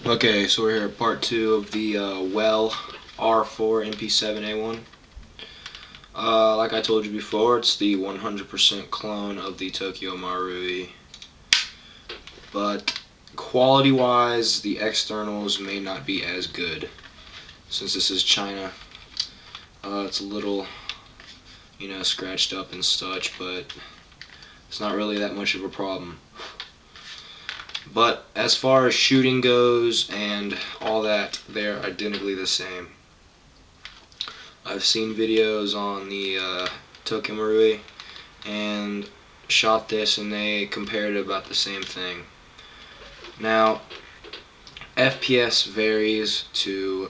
Okay, so we're here at part 2 of the WELL R4 MP7A1. Like I told you before, it's the 100% clone of the Tokyo Marui. But quality-wise, the externals may not be as good. Since this is China, it's a little, scratched up and such, but it's not really that much of a problem. But as far as shooting goes and all that, they're identically the same. I've seen videos on the Tokyo Marui and shot this, and they compared about the same thing. Now, FPS varies to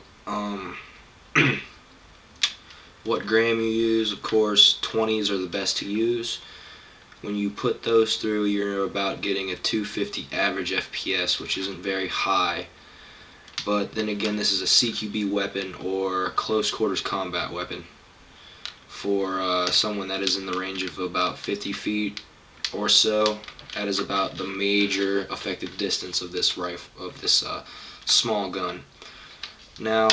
what gram you use. Of course, 20s are the best to use. When you put those through, you're about getting a 250 average FPS, which isn't very high. But then again, this is a CQB weapon, or close quarters combat weapon, for someone that is in the range of about 50 feet or so. That is about the major effective distance of this rifle, of this small gun. Now,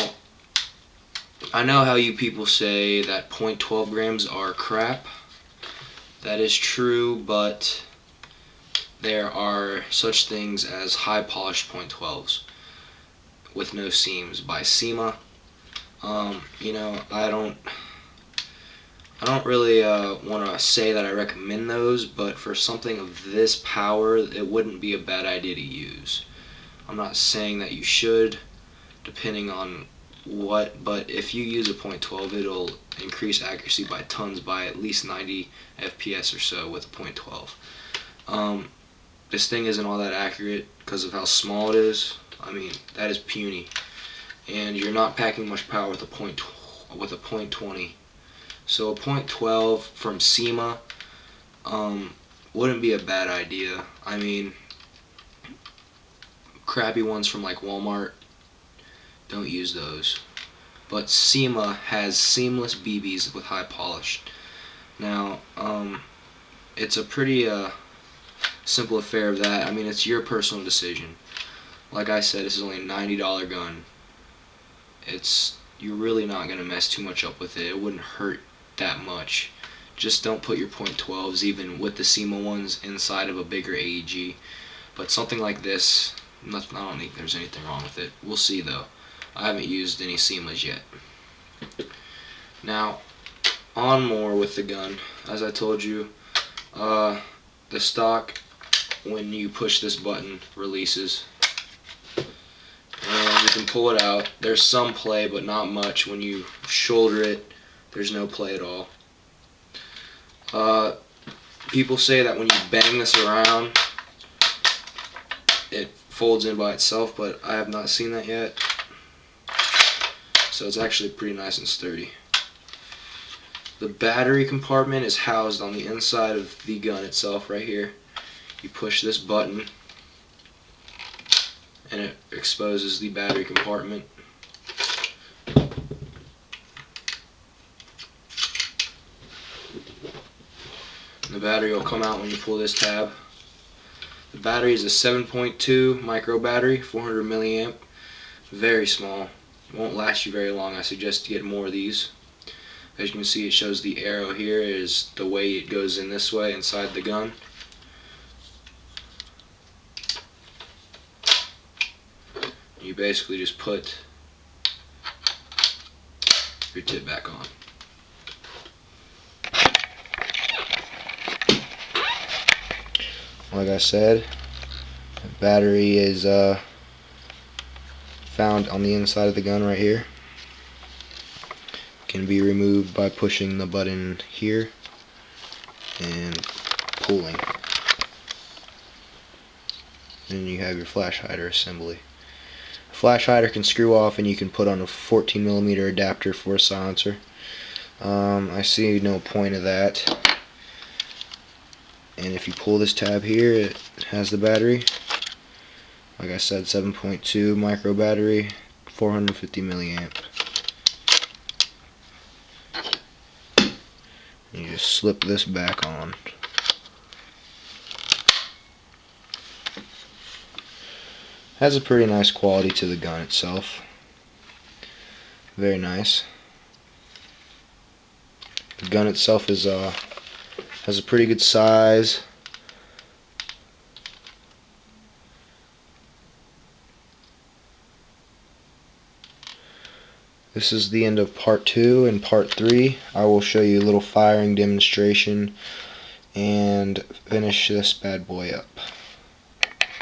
I know how you people say that .12 grams are crap. That is true, but there are such things as high polished .12s with no seams by SEMA. I don't really want to say that I recommend those, but for something of this power, it wouldn't be a bad idea to use. I'm not saying that you should, depending on what, but if you use a .12, it'll increase accuracy by tons, by at least 90 FPS or so with a .12. This thing isn't all that accurate because of how small it is. I mean, that is puny, and you're not packing much power with a .20. So a .12 from SEMA wouldn't be a bad idea. I mean, crappy ones from like Walmart, don't use those. But SEMA has seamless BBs with high polish. Now, it's a pretty simple affair of that. I mean, it's your personal decision. Like I said, this is only a $90 gun. You're really not going to mess too much up with it. It wouldn't hurt that much. Just don't put your .12s, even with the SEMA ones, inside of a bigger AEG. But something like this, I don't think there's anything wrong with it. We'll see though. I haven't used any SEMAs yet. Now, on more with the gun. As I told you, the stock, when you push this button, releases. And you can pull it out. There's some play, but not much. When you shoulder it, there's no play at all. People say that when you bang this around, it folds in by itself, but I have not seen that yet. So it's actually pretty nice and sturdy. The battery compartment is housed on the inside of the gun itself right here. You push this button and it exposes the battery compartment. The battery will come out when you pull this tab. The battery is a 7.2 micro battery, 400 milliamp, very small. It won't last you very long. I suggest you get more of these. As you can see, it shows the arrow here is the way it goes in this way inside the gun. You basically just put your tip back on. Like I said, the battery is found on the inside of the gun right here. Can be removed by pushing the button here and pulling. Then you have your flash hider assembly. Flash hider can screw off, and you can put on a 14mm adapter for a silencer. I see no point of that. And if you pull this tab here, it has the battery. Like I said, 7.2 micro battery, 450 milliamp. You just slip this back on. Has a pretty nice quality to the gun itself. Very nice. The gun itself is has a pretty good size. This is the end of part 2. In part 3, I will show you a little firing demonstration and finish this bad boy up.